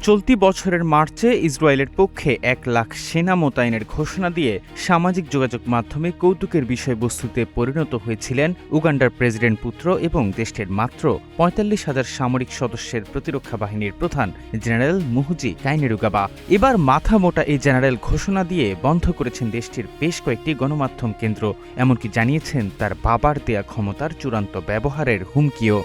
চলতি বছরের মার্চে ইসরায়েলের পক্ষে ১ লাখ সেনা মোতায়েনের ঘোষণা দিয়ে সামাজিক যোগাযোগ মাধ্যমে কৌতুকের বিষয়বস্তুতে পরিণত হয়েছিলেন উগান্ডার প্রেসিডেন্ট পুত্র এবং দেশটির মাত্র ৪৫,০০০ সামরিক সদস্যের প্রতিরক্ষা বাহিনীর প্রধান জেনারেল মুহুজি কাইনেরুগাবা। এবার মাথা মোটা এই জেনারেল ঘোষণা দিয়ে বন্ধ করেছেন দেশটির বেশ কয়েকটি গণমাধ্যম কেন্দ্র, এমনকি জানিয়েছেন তার বাবার দেয়া ক্ষমতার চূড়ান্ত ব্যবহারের হুমকিও।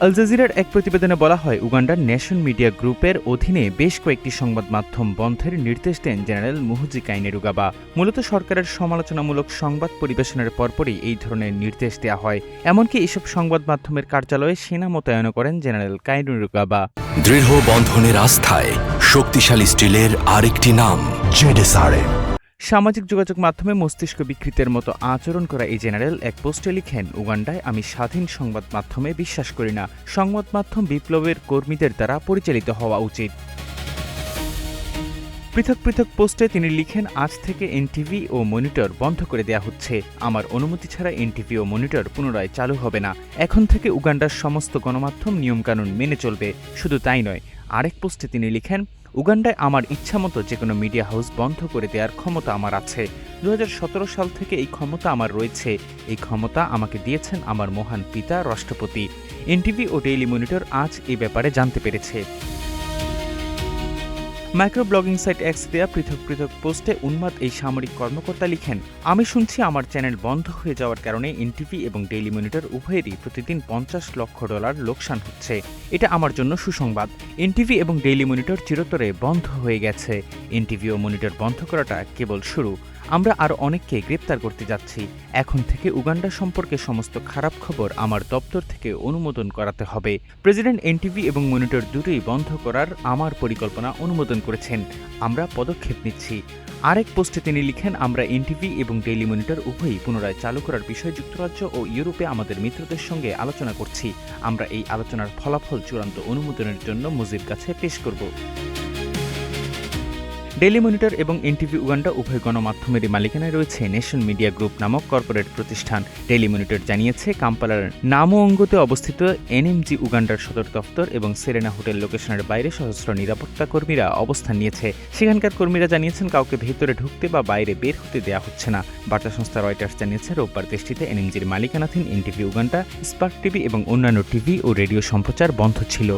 আল জাজিরার এক প্রতিবেদনে বলা হয়, উগান্ডার নেশন মিডিয়া গ্রুপের অধীনে বেশ কয়েকটি সংবাদ মাধ্যম বন্ধের নির্দেশ দেন জেনারেল মুহুজি কাইনেরুগাবা। মূলত সরকারের সমালোচনামূলক সংবাদ পরিবেশনের পরপরই এই ধরনের নির্দেশ দেওয়া হয়। এমনকি এসব সংবাদ মাধ্যমের কার্যালয়ে সেনা মোতায়েন করেন জেনারেল কাইনেরুগাবা। দৃঢ় বন্ধনের আস্থায় শক্তিশালী স্টিলের আরেকটি নাম জেডএসআরএম। সামাজিক যোগাযোগ মাধ্যমে মস্তিষ্ক বিকৃতের মতো আচরণ করা এই জেনারেল এক পোস্টে লিখেন, উগান্ডায় আমি স্বাধীন সংবাদ মাধ্যমে বিশ্বাস করি না। সংবাদ মাধ্যম বিপ্লবের কর্মীদের দ্বারা পরিচালিত হওয়া উচিত। পৃথক পৃথক পোস্টে তিনি লিখেন, আজ থেকে এনটিভি ও মনিটর বন্ধ করে দেয়া হচ্ছে। আমার অনুমতি ছাড়া এনটিভি ও মনিটর পুনরায় চালু হবে না। এখন থেকে উগান্ডার সমস্ত গণমাধ্যম নিয়মকানুন মেনে চলবে। শুধু তাই নয়, আরেক পোস্টে তিনি লিখেন, উগান্ডায় আমার ইচ্ছামতো যে কোনো মিডিয়া হাউস বন্ধ করে দেওয়ার ক্ষমতা আমার আছে। ২০১৭ সাল থেকে এই ক্ষমতা আমার রয়েছে। এই ক্ষমতা আমাকে দিয়েছেন আমার মহান পিতা রাষ্ট্রপতি। এনটিভি ও ডেইলি মনিটর আজ এই ব্যাপারে জানতে পেরেছে। মাইক্রো ব্লগিং সাইট এক্স দেয়া পৃথক পৃথক পোস্টে উন্মাদ এই সামরিক কর্মকর্তা লিখেন, আমি শুনছি আমার চ্যানেল বন্ধ হয়ে যাওয়ার কারণে এনটিভি এবং ডেইলি মনিটর উভয়েরই প্রতিদিন $৫০ লক্ষ লোকসান হচ্ছে। এটা আমার জন্য সুসংবাদ। এনটিভি এবং ডেইলি মনিটর চিরতরে বন্ধ হয়ে গেছে। এনটিভি ও মনিটর বন্ধ করাটা কেবল শুরু। আমরা আরও অনেককে গ্রেপ্তার করতে যাচ্ছি। এখন থেকে উগান্ডা সম্পর্কে সমস্ত খারাপ খবর আমার দপ্তর থেকে অনুমোদন করাতে হবে। প্রেসিডেন্ট এনটিভি এবং মনিটর দুটোই বন্ধ করার আমার পরিকল্পনা অনুমোদন করেছেন। আমরা পদক্ষেপ নিচ্ছি। আরেক পোস্টে তিনি লিখেন, আমরা এনটিভি এবং ডেইলি মনিটর উভয়ই পুনরায় চালু করার বিষয়ে যুক্তরাজ্য ও ইউরোপে আমাদের মিত্রদের সঙ্গে আলোচনা করছি। আমরা এই আলোচনার ফলাফল চূড়ান্ত অনুমোদনের জন্য মুজির কাছে পেশ করব। ডেইলি মনিটর এবং এনটিভি উগান্ডা উভয় গণমাধ্যমেরই মালিকানায় রয়েছে নেশন মিডিয়া গ্রুপ নামক কর্পোরেট প্রতিষ্ঠান। ডেইলি মনিটর জানিয়েছে, কাম্পালার নামোঙ্গতে অবস্থিত এনএমজি উগান্ডার সদর দফতর এবং সেরেনা হোটেল লোকেশনের বাইরে সশস্ত্র নিরাপত্তা কর্মীরা অবস্থান নিয়েছে। সেখানকার কর্মীরা জানিয়েছেন, কাউকে ভেতরে ঢুকতে বা বাইরে বের হতে দেওয়া হচ্ছে না। বার্তা সংস্থা রয়টার্স জানিয়েছে, রোববার দেশটিতে এনএমজির মালিকানাধীন এনটিভি উগান্ডা, স্পার্ক টিভি এবং অন্যান্য টিভি ও রেডিও সম্প্রচার বন্ধ ছিল।